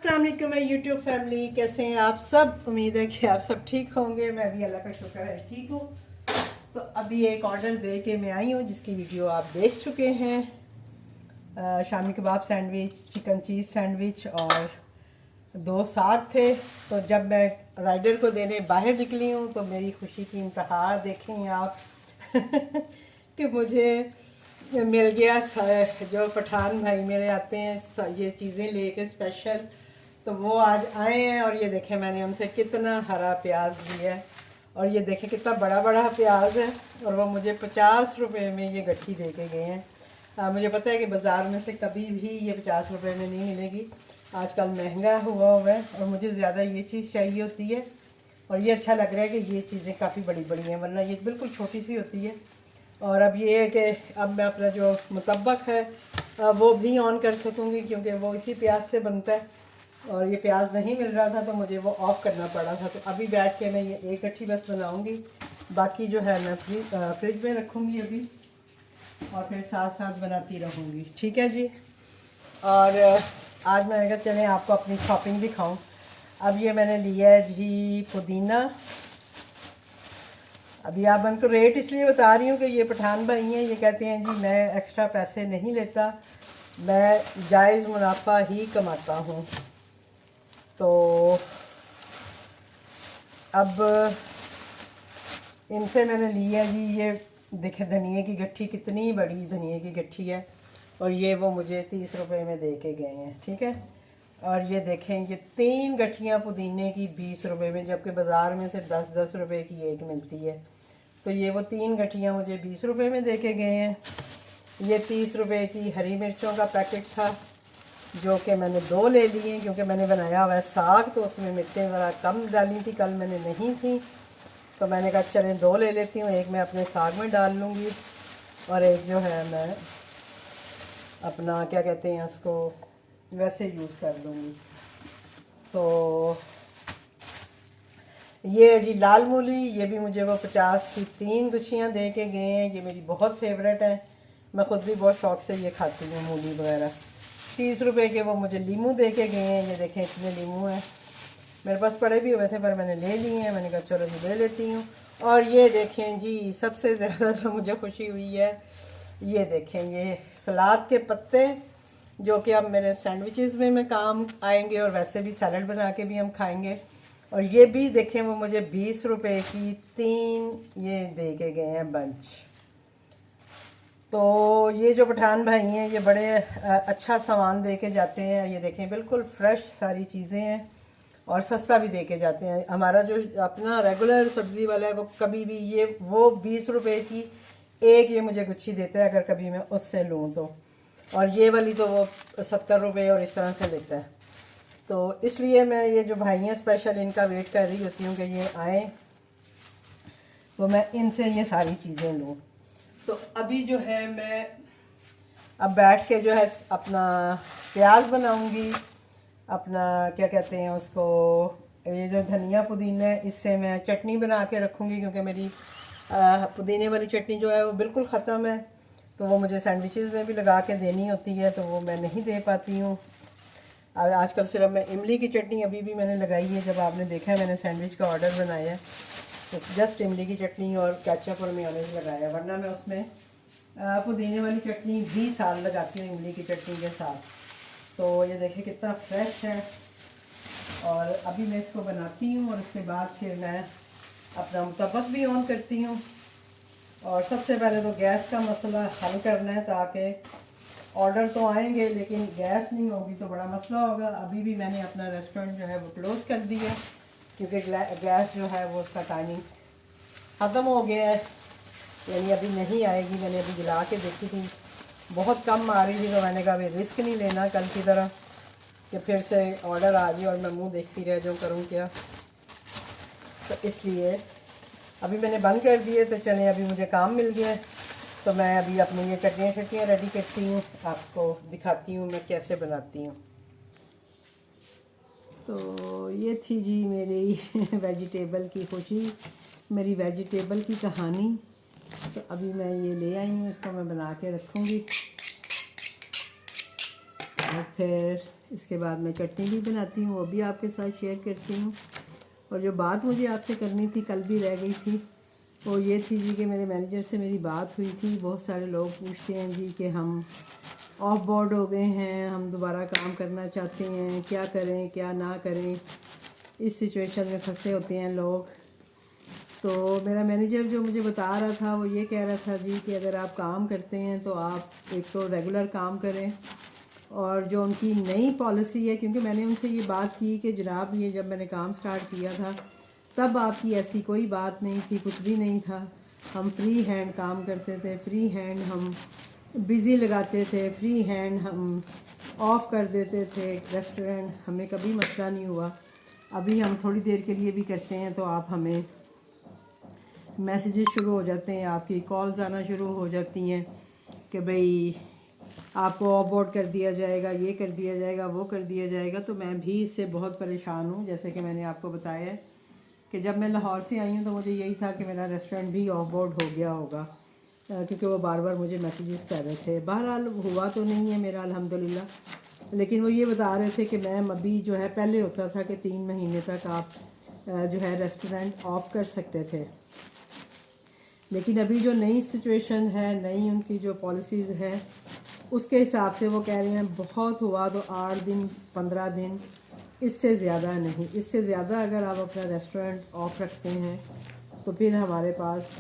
अस्सलाम वालेकुम मैं यूट्यूब फैमिली, कैसे हैं आप सब। उम्मीद है कि आप सब ठीक होंगे। मैं भी अल्लाह का शुक्र है ठीक हूँ। तो अभी एक ऑर्डर दे के मैं आई हूँ जिसकी वीडियो आप देख चुके हैं। शामी कबाब सैंडविच, चिकन चीज़ सैंडविच और दो साथ थे। तो जब मैं राइडर को देने बाहर निकली हूँ तो मेरी खुशी की इंतहा देखें आप कि मुझे मिल गया। जो पठान भाई मेरे आते हैं ये चीज़ें लेके स्पेशल, तो वो आज आए हैं। और ये देखें मैंने उनसे कितना हरा प्याज लिया है और ये देखें कितना बड़ा बड़ा प्याज है। और वो मुझे 50 रुपये में ये गट्ठी दे के गए हैं। मुझे पता है कि बाज़ार में से कभी भी ये 50 रुपये में नहीं मिलेगी। आजकल महंगा हुआ है और मुझे ज़्यादा ये चीज़ चाहिए होती है। और ये अच्छा लग रहा है कि ये चीज़ें काफ़ी बड़ी बड़ी हैं, वरना ये बिल्कुल छोटी सी होती है। और अब ये है कि अब मैं अपना जो मुतब्बक है वो भी ऑन कर सकूँगी, क्योंकि वो इसी प्याज से बनता है। और ये प्याज नहीं मिल रहा था तो मुझे वो ऑफ़ करना पड़ा था। तो अभी बैठ के मैं ये एक गट्ठी बस बनाऊँगी, बाकी जो है मैं फ्रिज में रखूँगी अभी, और फिर साथ साथ बनाती रहूँगी। ठीक है जी। और आज मैंने कहा चलें आपको अपनी शॉपिंग दिखाऊँ। अब ये मैंने लिया है जी पुदीना। अभी आप उनको रेट इसलिए बता रही हूँ कि ये पठान भाई हैं, ये कहते हैं जी मैं एक्स्ट्रा पैसे नहीं लेता, मैं जायज़ मुनाफा ही कमाता हूँ। तो अब इनसे मैंने लिया जी, ये देखे धनिए की गट्ठी, कितनी बड़ी धनिए की गट्ठी है। और ये वो मुझे 30 रुपए में दे के गए हैं। ठीक है। और ये देखें ये 3 गट्ठियाँ पुदीने की 20 रुपए में, जबकि बाज़ार में से 10-10 रुपए की एक मिलती है। तो ये वो 3 गट्ठियाँ मुझे 20 रुपए में दे के गए हैं। ये 30 रुपए की हरी मिर्चों का पैकेट था, जो कि मैंने 2 ले लिए, क्योंकि मैंने बनाया हुआ है साग, तो उसमें मिर्चें ज़रा कम डाली थी, कल मैंने नहीं थी। तो मैंने कहा चलें 2 ले लेती हूँ, एक मैं अपने साग में डाल लूँगी और एक जो है मैं अपना क्या कहते हैं उसको वैसे यूज़ कर लूँगी। तो ये जी लाल मूली, ये भी मुझे वो 50 की 3 गुच्छियाँ दे के गए हैं। ये मेरी बहुत फेवरेट है, मैं ख़ुद भी बहुत शौक़ से ये खाती हूँ मूली वगैरह। 30 रुपए के वो मुझे लीमू दे के गए हैं। ये देखें इतने लीमू हैं, मेरे पास पड़े भी हुए थे पर मैंने ले लिए हैं। मैंने कहा चलो जी ले लेती हूँ। और ये देखें जी सबसे ज़्यादा जो मुझे खुशी हुई है, ये देखें ये सलाद के पत्ते, जो कि अब मेरे सैंडविचेस में काम आएंगे और वैसे भी सैलड बना के भी हम खाएंगे। और ये भी देखें वो मुझे 20 रुपए की 3 ये दे के गए हैं बंच। तो ये जो पठान भाई हैं ये बड़े अच्छा सामान दे के जाते हैं। ये देखें बिल्कुल फ्रेश सारी चीज़ें हैं और सस्ता भी दे के जाते हैं। हमारा जो अपना रेगुलर सब्ज़ी वाला है वो कभी भी ये वो 20 रुपए की एक ये मुझे गुच्छी देता है, अगर कभी मैं उससे लूँ तो। और ये वाली तो वो 70 रुपये और इस तरह से लेता है। तो इसलिए मैं ये जो भाई हैं स्पेशल इनका वेट कर रही होती हूँ कि ये आए, तो मैं इनसे ये सारी चीज़ें लूँ। तो अभी जो है मैं अब बैठ के जो है अपना प्याज बनाऊँगी, अपना क्या कहते हैं उसको, ये जो धनिया पुदीना है इससे मैं चटनी बना के रखूँगी, क्योंकि मेरी पुदीने वाली चटनी जो है वो बिल्कुल ख़त्म है। तो वो मुझे सैंडविचेस में भी लगा के देनी होती है, तो वो मैं नहीं दे पाती हूँ। आजकल सिर्फ मैं इमली की चटनी अभी भी मैंने लगाई है। जब आपने देखा है मैंने सैंडविच का ऑर्डर बनाया है तो जस्ट इमली की चटनी और केचप और मेयोनेज़ लगाया है, वरना मैं उसमें पुदीने वाली चटनी भी साल लगाती हूँ इमली की चटनी के साथ। तो ये देखिए कितना फ्रेश है। और अभी मैं इसको बनाती हूँ और उसके बाद फिर मैं अपना मुतब्बक भी ऑन करती हूँ। और सबसे पहले तो गैस का मसला हल करना है, ताकि ऑर्डर तो आएंगे लेकिन गैस नहीं होगी तो बड़ा मसला होगा। अभी भी मैंने अपना रेस्टोरेंट जो है वो क्लोज़ कर दिया, क्योंकि गैस जो है वो उसका टाइमिंग ख़त्म हो गया है, यानी अभी नहीं आएगी। मैंने अभी जला के देखी थी, बहुत कम आ रही थी, तो मैंने कहा अभी रिस्क नहीं लेना कल की तरह कि फिर से ऑर्डर आ जाए और मैं मुंह देखती रह जाऊँ, करूँ क्या। तो इसलिए अभी मैंने बंद कर दिए। तो चलें अभी मुझे काम मिल गया है, तो मैं अभी अपनी ये चटनियाँ रेडी करती हूँ, आपको दिखाती हूँ मैं कैसे बनाती हूँ। तो ये थी जी मेरी वेजिटेबल की खुशी, मेरी वेजिटेबल की कहानी। तो अभी मैं ये ले आई हूँ, इसको मैं बना के रखूँगी। और फिर इसके बाद मैं चटनी भी बनाती हूँ, वो भी आपके साथ शेयर करती हूँ। और जो बात मुझे आपसे करनी थी, कल भी रह गई थी, वो ये थी जी कि मेरे मैनेजर से मेरी बात हुई थी। बहुत सारे लोग पूछते हैं जी कि हम ऑफ बोर्ड हो गए हैं, हम दोबारा काम करना चाहते हैं, क्या करें क्या ना करें, इस सिचुएशन में फंसे होते हैं लोग। तो मेरा मैनेजर जो मुझे बता रहा था वो ये कह रहा था जी कि अगर आप काम करते हैं तो आप एक तो रेगुलर काम करें, और जो उनकी नई पॉलिसी है, क्योंकि मैंने उनसे ये बात की कि जनाब ये जब मैंने काम स्टार्ट किया था तब आपकी ऐसी कोई बात नहीं थी, कुछ भी नहीं था, हम फ्री हैंड काम करते थे, फ्री हैंड हम बिज़ी लगाते थे, फ्री हैंड हम ऑफ़ कर देते थे रेस्टोरेंट, हमें कभी मसला नहीं हुआ। अभी हम थोड़ी देर के लिए भी करते हैं तो आप हमें मैसेजेस शुरू हो जाते हैं, आपकी कॉल्स आना शुरू हो जाती हैं कि भाई आपको ऑफ बोर्ड कर दिया जाएगा, ये कर दिया जाएगा, वो कर दिया जाएगा। तो मैं भी इससे बहुत परेशान हूँ। जैसे कि मैंने आपको बताया है कि जब मैं लाहौर से आई हूँ तो मुझे यही था कि मेरा रेस्टोरेंट भी ऑफ बोर्ड हो गया होगा, क्योंकि वो बार बार मुझे मैसेजेस कर रहे थे। बहरहाल हुआ तो नहीं है मेरा, अल्हम्दुलिल्लाह। लेकिन वो ये बता रहे थे कि मैम अभी जो है, पहले होता था कि 3 महीने तक आप जो है रेस्टोरेंट ऑफ़ कर सकते थे, लेकिन अभी जो नई सिचुएशन है, नई उनकी जो पॉलिसीज़ है, उसके हिसाब से वो कह रहे हैं बहुत हुआ तो 8 दिन 15 दिन, इससे ज़्यादा नहीं। इससे ज़्यादा अगर आप अपना रेस्टोरेंट ऑफ रखते हैं तो फिर हमारे पास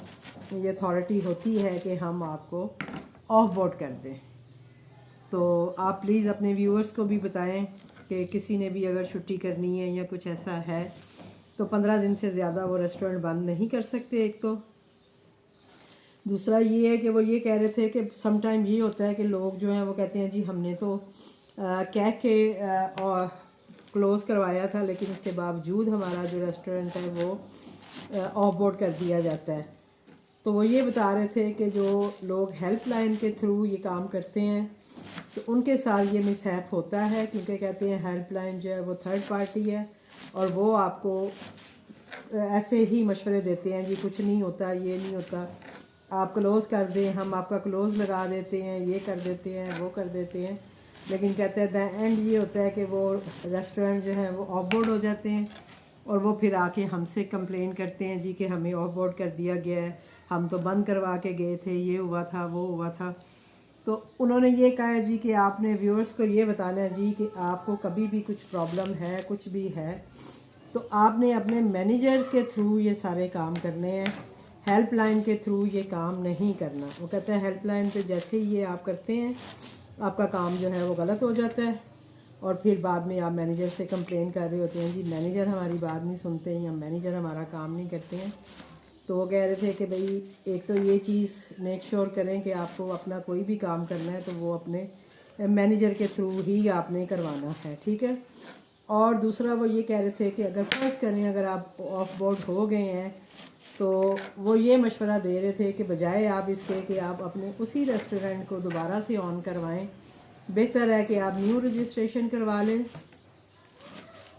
ये अथॉरिटी होती है कि हम आपको ऑफ बोर्ड कर दें। तो आप प्लीज़ अपने व्यूअर्स को भी बताएं कि किसी ने भी अगर छुट्टी करनी है या कुछ ऐसा है तो 15 दिन से ज़्यादा वो रेस्टोरेंट बंद नहीं कर सकते, एक तो। दूसरा ये है कि वो ये कह रहे थे कि सम टाइम ये होता है कि लोग जो हैं वो कहते हैं जी हमने तो कह के क्लोज़ करवाया था, लेकिन उसके बावजूद हमारा जो रेस्टोरेंट है वो ऑफ बोर्ड कर दिया जाता है। तो वो ये बता रहे थे कि जो लोग हेल्पलाइन के थ्रू ये काम करते हैं तो उनके साथ ये मिसहैप होता है, क्योंकि कहते हैं हेल्पलाइन जो है वो थर्ड पार्टी है और वो आपको ऐसे ही मशवरे देते हैं जी कुछ नहीं होता, ये नहीं होता, आप क्लोज़ कर दें, हम आपका क्लोज़ लगा देते हैं, ये कर देते हैं, वो कर देते हैं। लेकिन कहते हैं द एंड ये होता है कि वो रेस्टोरेंट जो है वो ऑफ बोर्ड हो जाते हैं और वो फिर आके हमसे कंप्लेन करते हैं जी कि हमें ऑफ बोर्ड कर दिया गया है, हम तो बंद करवा के गए थे, ये हुआ था, वो हुआ था। तो उन्होंने ये कहा है जी कि आपने व्यूअर्स को ये बताना है जी कि आपको कभी भी कुछ प्रॉब्लम है, कुछ भी है, तो आपने अपने मैनेजर के थ्रू ये सारे काम करने हैं, हेल्पलाइन के थ्रू ये काम नहीं करना। वो कहता है हेल्पलाइन पे जैसे ही ये आप करते हैं आपका काम जो है वो गलत हो जाता है और फिर बाद में आप मैनेजर से कंप्लेन कर रहे होते हैं जी मैनेजर हमारी बात नहीं सुनते या मैनेजर हमारा काम नहीं करते हैं। तो वो कह रहे थे कि भाई एक तो ये चीज़ मेक श्योर करें कि आपको अपना कोई भी काम करना है तो वो अपने मैनेजर के थ्रू ही आपने करवाना है, ठीक है। और दूसरा वो ये कह रहे थे कि अगर फर्ज करें अगर आप ऑफ बोर्ड हो गए हैं तो वो ये मशवरा दे रहे थे कि बजाय आप इसके कि आप अपने उसी रेस्टोरेंट को दोबारा से ऑन करवाएं, बेहतर है कि आप न्यू रजिस्ट्रेशन करवा लें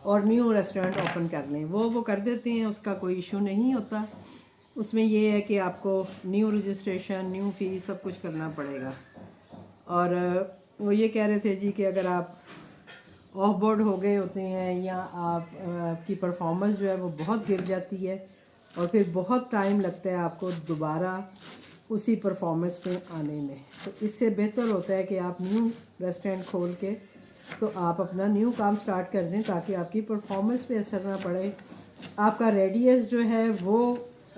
और न्यू रेस्टोरेंट ओपन कर लें। वो कर देते हैं, उसका कोई इशू नहीं होता। उसमें ये है कि आपको न्यू रजिस्ट्रेशन, न्यू फ़ी सब कुछ करना पड़ेगा। और वो ये कह रहे थे जी कि अगर आप ऑफ बोर्ड हो गए होते हैं या आप की परफॉर्मेंस जो है वो बहुत गिर जाती है और फिर बहुत टाइम लगता है आपको दोबारा उसी परफॉर्मेंस पे आने में, तो इससे बेहतर होता है कि आप न्यू रेस्टोरेंट खोल के तो आप अपना न्यू काम स्टार्ट कर दें ताकि आपकी परफॉर्मेंस पे असर ना पड़े, आपका रेडियस जो है वो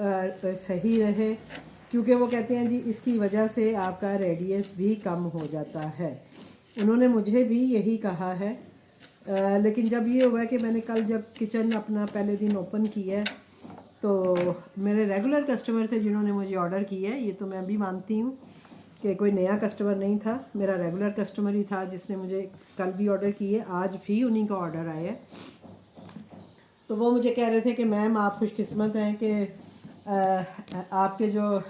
सही रहे, क्योंकि वो कहते हैं जी इसकी वजह से आपका रेडियस भी कम हो जाता है। उन्होंने मुझे भी यही कहा है। लेकिन जब ये हुआ कि मैंने कल जब किचन अपना पहले दिन ओपन किया है तो मेरे रेगुलर कस्टमर थे जिन्होंने मुझे ऑर्डर किया है, ये तो मैं भी मानती हूँ कि कोई नया कस्टमर नहीं था, मेरा रेगुलर कस्टमर ही था जिसने मुझे कल भी ऑर्डर किए, आज भी उन्हीं का ऑर्डर आया है। तो वो मुझे कह रहे थे कि मैम आप खुशकिस्मत हैं कि आपके जो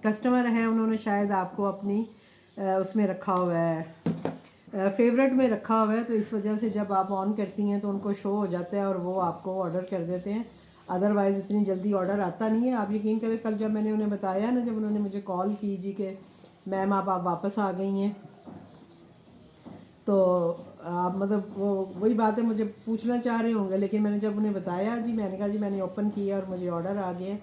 कस्टमर हैं उन्होंने शायद आपको अपनी उसमें रखा हुआ है, फेवरेट में रखा हुआ है, तो इस वजह से जब आप ऑन करती हैं तो उनको शो हो जाता है और वो आपको ऑर्डर कर देते हैं, अदरवाइज़ इतनी जल्दी ऑर्डर आता नहीं है। आप यकीन करें कल जब मैंने उन्हें बताया ना, जब उन्होंने मुझे कॉल की जी कि मैम आप वापस आ गई हैं, तो आप मतलब वो वही बात है, मुझे पूछना चाह रहे होंगे, लेकिन मैंने जब उन्हें बताया जी, मैंने कहा जी मैंने ओपन किया और मुझे ऑर्डर आ गया,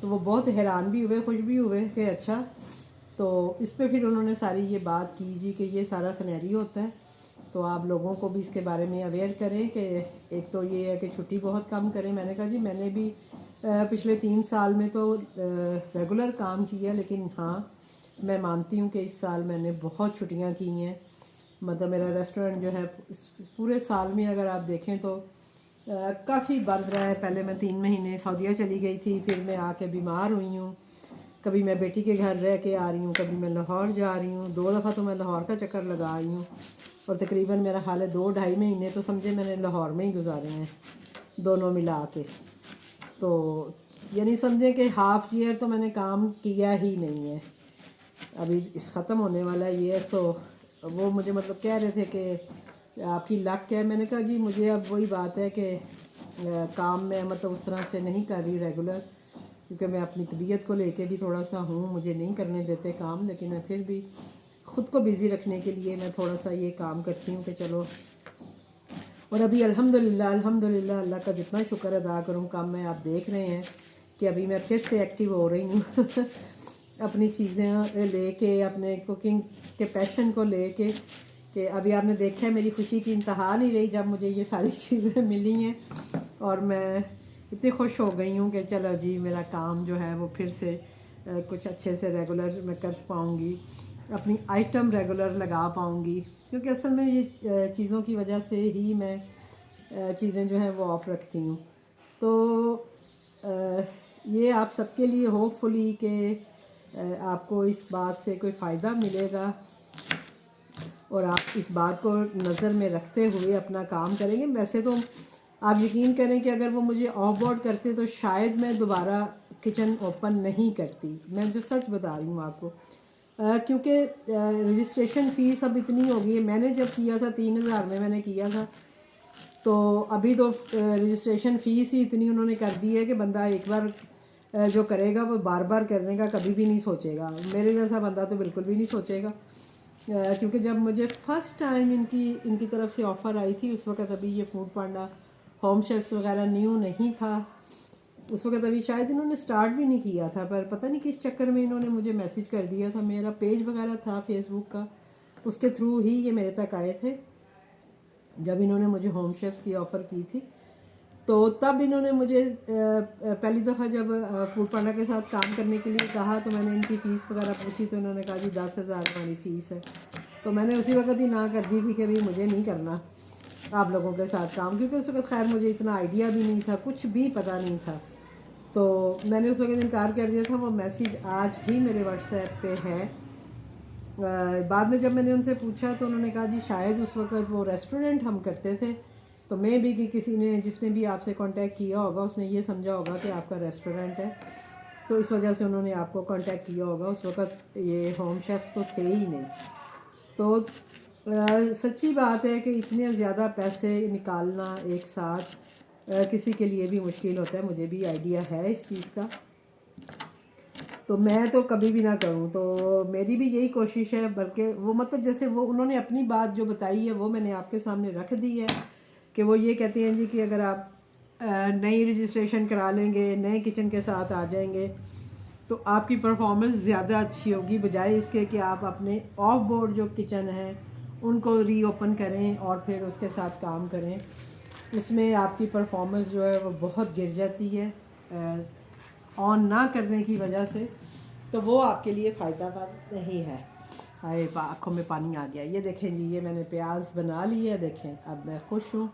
तो वो बहुत हैरान भी हुए, खुश भी हुए कि अच्छा। तो इस पे फिर उन्होंने सारी ये बात की जी कि ये सारा सिनेरियो होता है, तो आप लोगों को भी इसके बारे में अवेयर करें कि एक तो ये है कि छुट्टी बहुत कम करें। मैंने कहा जी मैंने भी पिछले 3 साल में तो रेगुलर काम किया, लेकिन हाँ मैं मानती हूँ कि इस साल मैंने बहुत छुट्टियाँ की हैं। मतलब मेरा रेस्टोरेंट जो है इस पूरे साल में अगर आप देखें तो काफ़ी बंद रहा है। पहले मैं 3 महीने सऊदीया चली गई थी, फिर मैं आके बीमार हुई हूँ, कभी मैं बेटी के घर रह के आ रही हूँ, कभी मैं लाहौर जा रही हूँ, 2 दफ़ा तो मैं लाहौर का चक्कर लगा आई हूँ, और तकरीबन मेरा हाल है 2-2.5 महीने तो समझे मैंने लाहौर में ही गुजारे हैं दोनों मिला के। तो यानी समझें कि हाफ़ ईयर तो मैंने काम किया ही नहीं है। अभी इस ख़त्म होने वाला ये, तो वो मुझे मतलब कह रहे थे कि आपकी लक है। मैंने कहा जी मुझे अब वही बात है कि काम में मतलब उस तरह से नहीं कर रही रेगुलर, क्योंकि मैं अपनी तबीयत को लेके भी थोड़ा सा हूँ, मुझे नहीं करने देते काम, लेकिन मैं फिर भी ख़ुद को बिज़ी रखने के लिए मैं थोड़ा सा ये काम करती हूँ कि चलो। और अभी अल्हम्दुलिल्लाह अल्हम्दुलिल्लाह अल्लाह का जितना शुक्र अदा करूँ, काम में आप देख रहे हैं कि अभी मैं फिर से एक्टिव हो रही हूँ अपनी चीज़ें लेके, अपने कुकिंग के पैशन को लेके, कि अभी आपने देखा है मेरी खुशी की इंतहा नहीं रही जब मुझे ये सारी चीज़ें मिली हैं, और मैं इतनी खुश हो गई हूँ कि चलो जी मेरा काम जो है वो फिर से कुछ अच्छे से रेगुलर मैं कर पाऊँगी, अपनी आइटम रेगुलर लगा पाऊँगी, क्योंकि असल में ये चीज़ों की वजह से ही मैं चीज़ें जो हैं वो ऑफ रखती हूँ। तो ये आप सबके लिए होपफुली कि आपको इस बात से कोई फ़ायदा मिलेगा, और आप इस बात को नज़र में रखते हुए अपना काम करेंगे। वैसे तो आप यकीन करें कि अगर वो मुझे ऑफ बोर्ड करते तो शायद मैं दोबारा किचन ओपन नहीं करती, मैं जो सच बता रही हूँ आपको, क्योंकि रजिस्ट्रेशन फ़ीस अब इतनी हो गई है। मैंने जब किया था 3,000 में मैंने किया था, तो अभी तो रजिस्ट्रेशन फ़ीस ही इतनी उन्होंने कर दी है कि बंदा एक बार जो करेगा वो बार बार करने का कभी भी नहीं सोचेगा। मेरे जैसा बंदा तो बिल्कुल भी नहीं सोचेगा, क्योंकि जब मुझे फ़र्स्ट टाइम इनकी तरफ से ऑफ़र आई थी, उस वक्त अभी ये फूड पांडा होम शेफ्स वगैरह न्यू नहीं था, उस वक्त अभी शायद इन्होंने स्टार्ट भी नहीं किया था, पर पता नहीं किस चक्कर में इन्होंने मुझे मैसेज कर दिया था। मेरा पेज वगैरह था फेसबुक का, उसके थ्रू ही ये मेरे तक आए थे जब इन्होंने मुझे होम शेफ्स की ऑफ़र की थी। तो तब इन्होंने मुझे पहली दफ़ा जब फूड पांडा के साथ काम करने के लिए कहा, तो मैंने इनकी फ़ीस वगैरह पूछी, तो इन्होंने कहा जी 10,000 हमारी फ़ीस है। तो मैंने उसी वक्त ही ना कर दी थी कि भाई मुझे नहीं करना आप लोगों के साथ काम, क्योंकि उस वक्त खैर मुझे इतना आइडिया भी नहीं था, कुछ भी पता नहीं था, तो मैंने उस वक्त इनकार कर दिया था। वो मैसेज आज भी मेरे व्हाट्सएप पे है। बाद में जब मैंने उनसे पूछा तो उन्होंने कहा जी शायद उस वक्त वो रेस्टोरेंट हम करते थे, तो मैं भी कि किसी ने जिसने भी आपसे कांटेक्ट किया होगा उसने ये समझा होगा कि आपका रेस्टोरेंट है, तो इस वजह से उन्होंने आपको कांटेक्ट किया होगा। उस वक्त ये होम शेफ्स तो थे ही नहीं। तो सच्ची बात है कि इतने ज़्यादा पैसे निकालना एक साथ किसी के लिए भी मुश्किल होता है, मुझे भी आइडिया है इस चीज़ का, तो मैं तो कभी भी ना करूं। तो मेरी भी यही कोशिश है, बल्कि वो मतलब जैसे वो उन्होंने अपनी बात जो बताई है वो मैंने आपके सामने रख दी है, कि वो ये कहते हैं जी कि अगर आप नई रजिस्ट्रेशन करा लेंगे, नए किचन के साथ आ जाएंगे, तो आपकी परफॉर्मेंस ज़्यादा अच्छी होगी, बजाय इसके कि आप अपने ऑफ बोर्ड जो किचन है उनको रीओपन करें और फिर उसके साथ काम करें। उसमें आपकी परफॉर्मेंस जो है वो बहुत गिर जाती है ऑन ना करने की वजह से, तो वो आपके लिए फ़ायदा मंद नहीं है। हाय आँखों में पानी आ गया। ये देखें जी, ये मैंने प्याज बना ली है, देखें अब मैं खुश हूँ।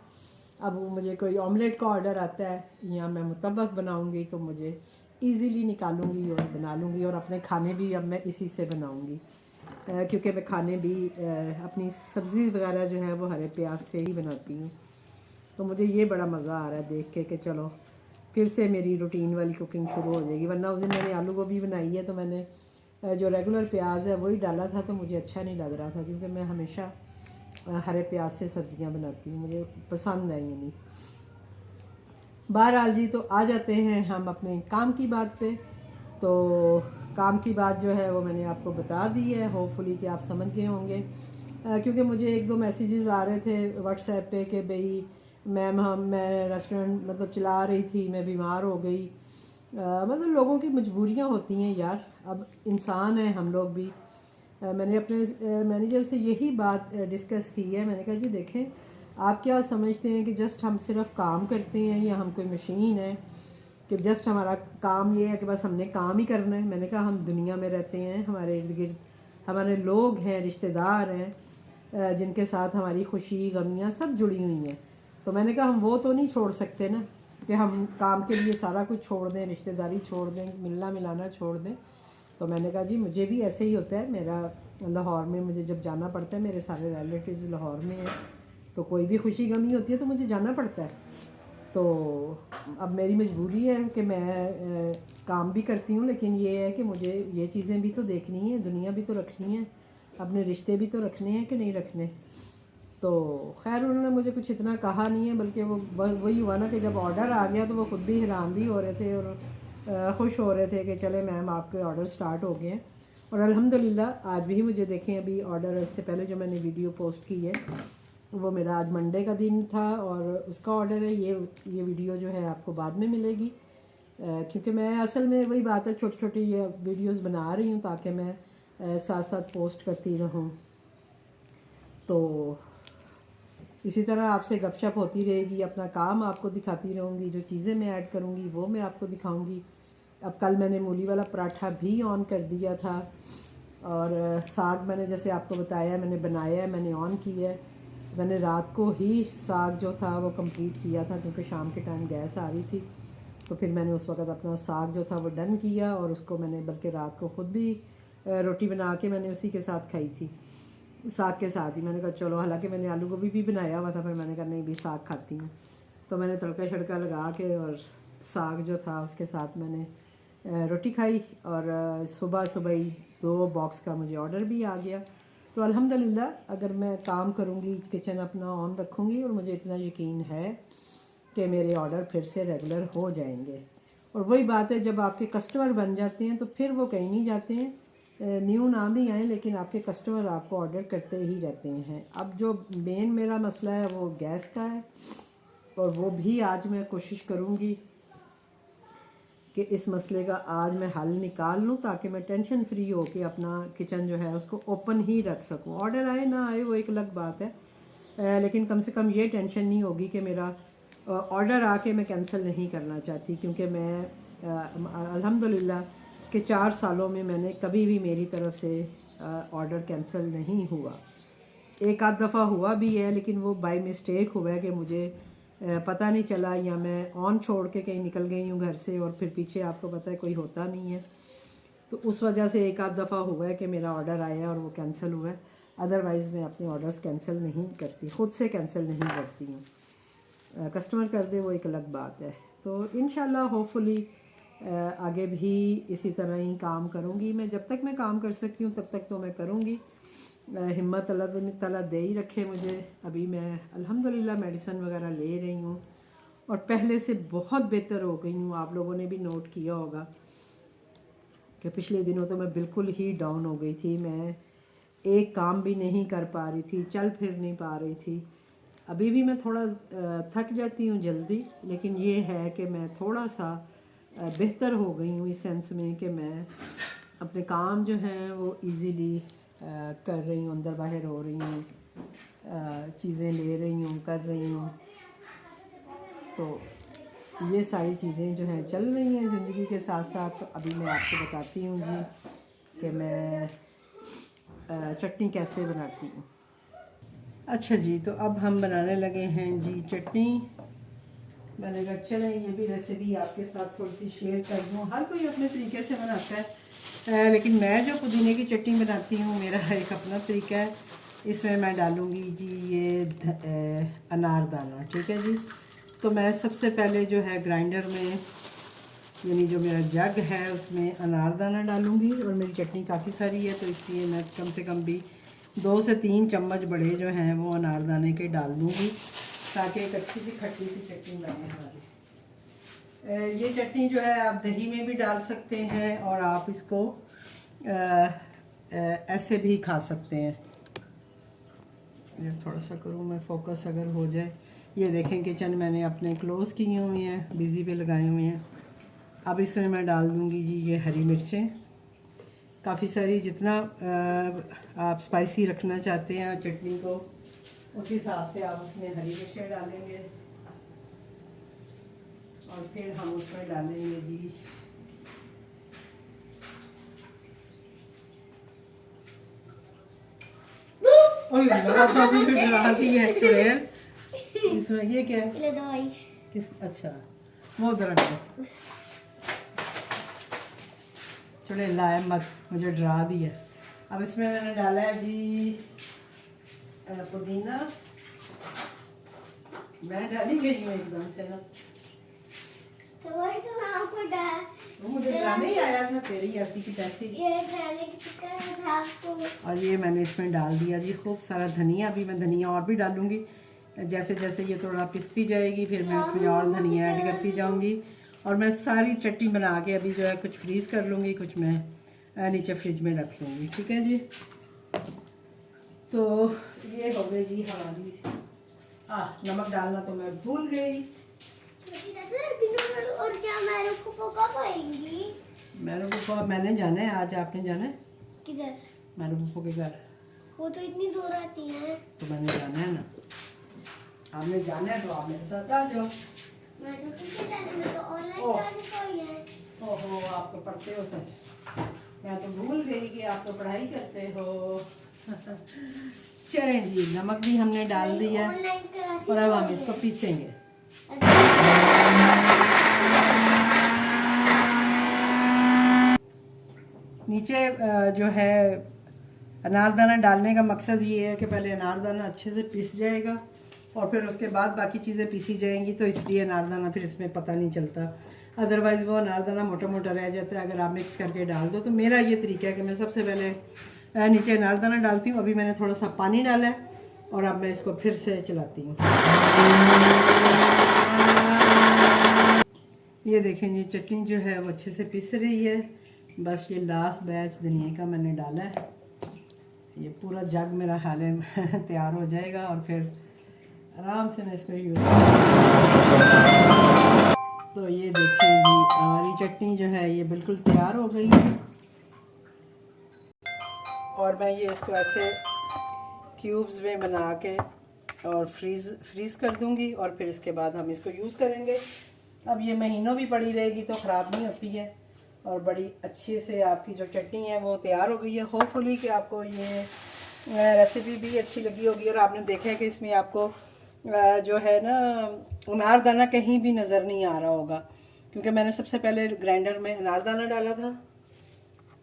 अब मुझे कोई ऑमलेट का ऑर्डर आता है या मैं मुतब्बक बनाऊँगी तो मुझे इजीली निकालूंगी और बना लूँगी, और अपने खाने भी अब मैं इसी से बनाऊँगी, क्योंकि मैं खाने भी अपनी सब्ज़ी वगैरह जो है वो हरे प्याज से ही बनाती हूँ। तो मुझे ये बड़ा मज़ा आ रहा है देख के कि चलो फिर से मेरी रूटीन वाली कुकिंग शुरू हो जाएगी। वरना उस दिन मैंने आलू गोभी बनाई है तो मैंने जो रेगुलर प्याज है वही डाला था, तो मुझे अच्छा नहीं लग रहा था, क्योंकि मैं हमेशा हरे प्याज से सब्ज़ियाँ बनाती हूँ, मुझे पसंद है ये नहीं। बहरहाल जी, तो आ जाते हैं हम अपने काम की बात पे। तो काम की बात जो है वो मैंने आपको बता दी है, होपफुली कि आप समझ गए होंगे क्योंकि मुझे एक दो मैसेजेस आ रहे थे व्हाट्सएप पे कि भाई मैम मैं रेस्टोरेंट मतलब चला रही थी, मैं बीमार हो गई। मतलब लोगों की मजबूरियां होती हैं यार, अब इंसान हैं हम लोग भी। मैंने अपने मैनेजर से यही बात डिस्कस की है। मैंने कहा जी देखें, आप क्या समझते हैं कि जस्ट हम सिर्फ काम करते हैं या हम कोई मशीन है कि जस्ट हमारा काम ये है कि बस हमने काम ही करना है। मैंने कहा हम दुनिया में रहते हैं, हमारे इर्द गिर्द हमारे लोग हैं, रिश्तेदार हैं, जिनके साथ हमारी खुशी गमियाँ सब जुड़ी हुई हैं। तो मैंने कहा हम वो तो नहीं छोड़ सकते ना कि हम काम के लिए सारा कुछ छोड़ दें, रिश्तेदारी छोड़ दें, मिलना मिलाना छोड़ दें। तो मैंने कहा जी मुझे भी ऐसे ही होता है। मेरा लाहौर में मुझे जब जाना पड़ता है, मेरे सारे रिलेटिव्स लाहौर में हैं, तो कोई भी खुशी गमी होती है तो मुझे जाना पड़ता है। तो अब मेरी मजबूरी है कि मैं काम भी करती हूँ, लेकिन ये है कि मुझे ये चीज़ें भी तो देखनी है, दुनिया भी तो रखनी है, अपने रिश्ते भी तो रखने हैं कि नहीं रखने। तो खैर उन्होंने मुझे कुछ इतना कहा नहीं है, बल्कि वो वही हुआ ना कि जब ऑर्डर आ गया तो वो ख़ुद भी हैरान भी हो रहे थे और ख़ुश हो रहे थे कि चले मैम आपके ऑर्डर स्टार्ट हो गए हैं। और अल्हम्दुलिल्लाह आज भी मुझे देखें, अभी ऑर्डर इससे पहले जो मैंने वीडियो पोस्ट की है वो मेरा आज मंडे का दिन था और उसका ऑर्डर है। ये वीडियो जो है आपको बाद में मिलेगी, क्योंकि मैं असल में वही बात है, छोटी छोटी ये वीडियोस बना रही हूँ ताकि मैं साथ साथ पोस्ट करती रहूँ। तो इसी तरह आपसे गपशप होती रहेगी, अपना काम आपको दिखाती रहूँगी, जो चीज़ें मैं ऐड करूँगी वो मैं आपको दिखाऊँगी। अब कल मैंने मूली वाला पराठा भी ऑन कर दिया था और साग मैंने जैसे आपको बताया मैंने बनाया है, मैंने ऑन किया है। मैंने रात को ही साग जो था वो कंप्लीट किया था, क्योंकि शाम के टाइम गैस आ रही थी। तो फिर मैंने उस वक्त अपना साग जो था वो डन किया और उसको मैंने बल्कि रात को ख़ुद भी रोटी बना के मैंने उसी के साथ खाई थी, साग के साथ ही। मैंने कहा चलो, हालांकि मैंने आलू गोभी भी बनाया हुआ था, फिर मैंने कहा नहीं भी साग खाती हूँ। तो मैंने तड़का शड़का लगा के और साग जो था उसके साथ मैंने रोटी खाई और सुबह सुबह ही 2 बॉक्स का मुझे ऑर्डर भी आ गया। तो अल्हम्दुलिल्लाह अगर मैं काम करूँगी, किचन अपना ऑन रखूँगी, और मुझे इतना यकीन है कि मेरे ऑर्डर फिर से रेगुलर हो जाएंगे। और वही बात है, जब आपके कस्टमर बन जाते हैं तो फिर वो कहीं नहीं जाते हैं, न्यू ना भी आए लेकिन आपके कस्टमर आपको ऑर्डर करते ही रहते हैं। अब जो मेन मेरा मसला है वो गैस का है, और वो भी आज मैं कोशिश करूँगी कि इस मसले का आज मैं हल निकाल लूँ ताकि मैं टेंशन फ्री हो के अपना किचन जो है उसको ओपन ही रख सकूँ। ऑर्डर आए ना आए वो एक अलग बात है, लेकिन कम से कम ये टेंशन नहीं होगी कि मेरा ऑर्डर आके मैं कैंसिल नहीं करना चाहती, क्योंकि मैं अल्हम्दुलिल्लाह कि 4 सालों में मैंने कभी भी मेरी तरफ से ऑर्डर कैंसिल नहीं हुआ। एक आध दफ़ा हुआ भी है, लेकिन वो बाय मिस्टेक हुआ है कि मुझे पता नहीं चला, या मैं ऑन छोड़ के कहीं निकल गई हूँ घर से और फिर पीछे आपको पता है कोई होता नहीं है, तो उस वजह से एक आध दफ़ा हुआ है कि मेरा ऑर्डर आया और वो कैंसिल हुआ है। अदरवाइज़ मैं अपने ऑर्डर्स कैंसिल नहीं करती, ख़ुद से कैंसिल नहीं करती हूँ। कस्टमर कर दे वो एक अलग बात है। तो इंशाल्लाह होपफुली आगे भी इसी तरह ही काम करूँगी मैं। जब तक मैं काम कर सकती हूँ तब तक तो मैं करूँगी। हिम्मत अल्लाह ताला दे ही रखे मुझे। अभी मैं अल्हम्दुलिल्लाह मेडिसिन वगैरह ले रही हूँ और पहले से बहुत बेहतर हो गई हूँ। आप लोगों ने भी नोट किया होगा कि पिछले दिनों तो मैं बिल्कुल ही डाउन हो गई थी, मैं एक काम भी नहीं कर पा रही थी, चल फिर नहीं पा रही थी। अभी भी मैं थोड़ा थक जाती हूँ जल्दी, लेकिन ये है कि मैं थोड़ा सा बेहतर हो गई हूँ इस सेंस में कि मैं अपने काम जो हैं वो इजीली कर रही हूँ, अंदर बाहर हो रही हूँ, चीज़ें ले रही हूँ, कर रही हूँ। तो ये सारी चीज़ें जो हैं चल रही हैं ज़िंदगी के साथ साथ। तो अभी मैं आपको बताती हूँ जी कि मैं चटनी कैसे बनाती हूँ। अच्छा जी, तो अब हम बनाने लगे हैं जी चटनी। मैंने कहा चलें ये भी रेसिपी आपके साथ थोड़ी सी शेयर कर दूँ। हर कोई अपने तरीके से बनाता है, लेकिन मैं जो पुदीने की चटनी बनाती हूँ मेरा एक अपना तरीका है। इसमें मैं डालूँगी जी ये अनारदाना, ठीक है जी। तो मैं सबसे पहले जो है ग्राइंडर में, यानी जो मेरा जग है उसमें अनारदाना डालूँगी। और मेरी चटनी काफ़ी सारी है तो इसलिए मैं कम से कम भी 2 से 3 चम्मच बड़े जो हैं वो अनारदाने के डाल दूँगी, ताकि एक अच्छी सी खट्टी सी चटनी बने हमारी। ये चटनी जो है आप दही में भी डाल सकते हैं और आप इसको ऐसे भी खा सकते हैं। ये थोड़ा सा करूँ मैं फोकस अगर हो जाए। ये देखें किचन मैंने अपने क्लोज़ किए हुए हैं, बिज़ी पे लगाए हुए हैं। अब इसमें मैं डाल दूँगी जी ये हरी मिर्चें काफ़ी सारी, जितना आप स्पाइसी रखना चाहते हैं चटनी को उस हिसाब से आप उसमें हरी मिर्चें डालेंगे। और फिर हम उसमें डालेंगे जी इसमें ये क्या है? किस अच्छा वो दरअ चले लाए मत, मुझे डरा दिया। अब इसमें मैंने डाला है जी पुदीना। मैं डाली गई हूँ एकदम से ना, तो वही तो मैं आपको वो मुझे डराने ही आया था तेरी ऐसी की तैसी। ये डराने की चक्कर था आपको। और ये मैंने इसमें डाल दिया जी खूब सारा धनिया। अभी मैं धनिया और भी डालूंगी, जैसे जैसे ये थोड़ा पिसती जाएगी फिर मैं इसमें और धनिया ऐड करती जाऊंगी। और मैं सारी चटनी बना के अभी जो है कुछ फ्रीज़ कर लूँगी, कुछ मैं नीचे फ्रिज में रख लूँगी। ठीक है जी। तो ये हो गई जी हमारी। नमक डालना तो मैं भूल गई। और क्या मैरू को कब आएंगी? मैरू को मैंने जाना है आज। आपने जाना है किधर? मैरू को के घर। वो तो इतनी दूर आती हैं। तो मैंने जाना है ना, आपने जाना है तो आप मेरे साथ आ जाओ। मैं तो किसे जाने में तो ऑनलाइन क्लासेस हो है। ओहो आप तो पढ़ते हो सच, मैं तो भूल गई कि आप तो पढ़ाई करते हो। चलें जी, नमक भी हमने डाल दिया और अब हम इसको पीसेंगे। नीचे जो है अनारदाना डालने का मकसद ये है कि पहले अनारदाना अच्छे से पिस जाएगा और फिर उसके बाद बाकी चीज़ें पीसी जाएंगी, तो इसलिए अनारदाना फिर इसमें पता नहीं चलता। अदरवाइज़ वो अनारदाना मोटा मोटा रह जाता है अगर आप मिक्स करके डाल दो। तो मेरा ये तरीका है कि मैं सबसे पहले नीचे अनारदाना डालती हूँ। अभी मैंने थोड़ा सा पानी डाला है और अब मैं इसको फिर से चलाती हूँ। ये देखें जी चटनी जो है वो अच्छे से पिस रही है। बस ये लास्ट बैच धनिया का मैंने डाला है, ये पूरा जग मेरा हाल में तैयार हो जाएगा और फिर आराम से मैं इसको यूज़। तो ये देखें जी हमारी चटनी जो है ये बिल्कुल तैयार हो गई है। और मैं ये इसको ऐसे क्यूब्स में बना के और फ्रीज़ कर दूंगी और फिर इसके बाद हम इसको यूज़ करेंगे। अब ये महीनों भी पड़ी रहेगी तो ख़राब नहीं होती है और बड़ी अच्छे से आपकी जो चटनी है वो तैयार हो गई है। होपफुली कि आपको ये रेसिपी भी अच्छी लगी होगी और आपने देखा है कि इसमें आपको जो है ना अनारदाना कहीं भी नज़र नहीं आ रहा होगा, क्योंकि मैंने सबसे पहले ग्राइंडर में अनारदाना डाला था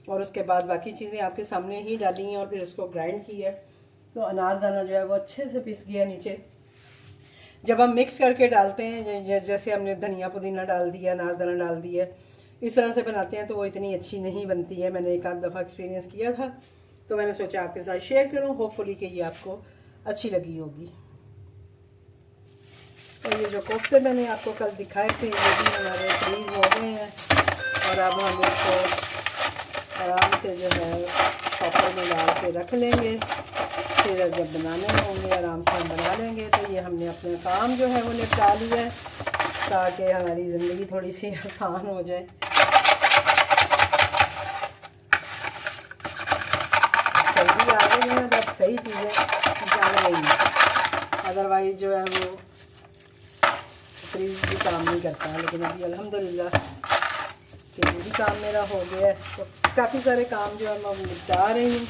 और उसके बाद बाकी चीज़ें आपके सामने ही डाली हैं और फिर उसको ग्राइंड किया। तो अनारदाना जो है वो अच्छे से पिस गया नीचे। जब हम मिक्स करके डालते हैं, जैसे हमने धनिया पुदीना डाल दिया, अनारदाना डाल दिया, इस तरह से बनाते हैं तो वो इतनी अच्छी नहीं बनती है। मैंने एक आध दफ़ा एक्सपीरियंस किया था तो मैंने सोचा आपके साथ शेयर करूं। होपफुली कि ये आपको अच्छी लगी होगी। और ये जो कोफ्ते मैंने आपको कल दिखाए थे ये भी हमारे फ्रीज़ हो गए हैं और अब हम इसको आराम से जो है चॉपर में डाल के रख लेंगे। फिर जब बनाने होंगे आराम से हम बना लेंगे। तो ये हमने अपना काम जो है वो निपटा लिया है ताकि हमारी ज़िंदगी थोड़ी सी आसान हो जाए। जल्दी आ गई है जब सही चीज़ें जान गई हैं, अदरवाइज़ जो है वो फ्रीज भी काम नहीं करता। लेकिन अभी अल्हम्दुलिल्लाह कि भी काम मेरा हो गया है तो काफ़ी सारे काम जो है मैं निपटा रही हूँ।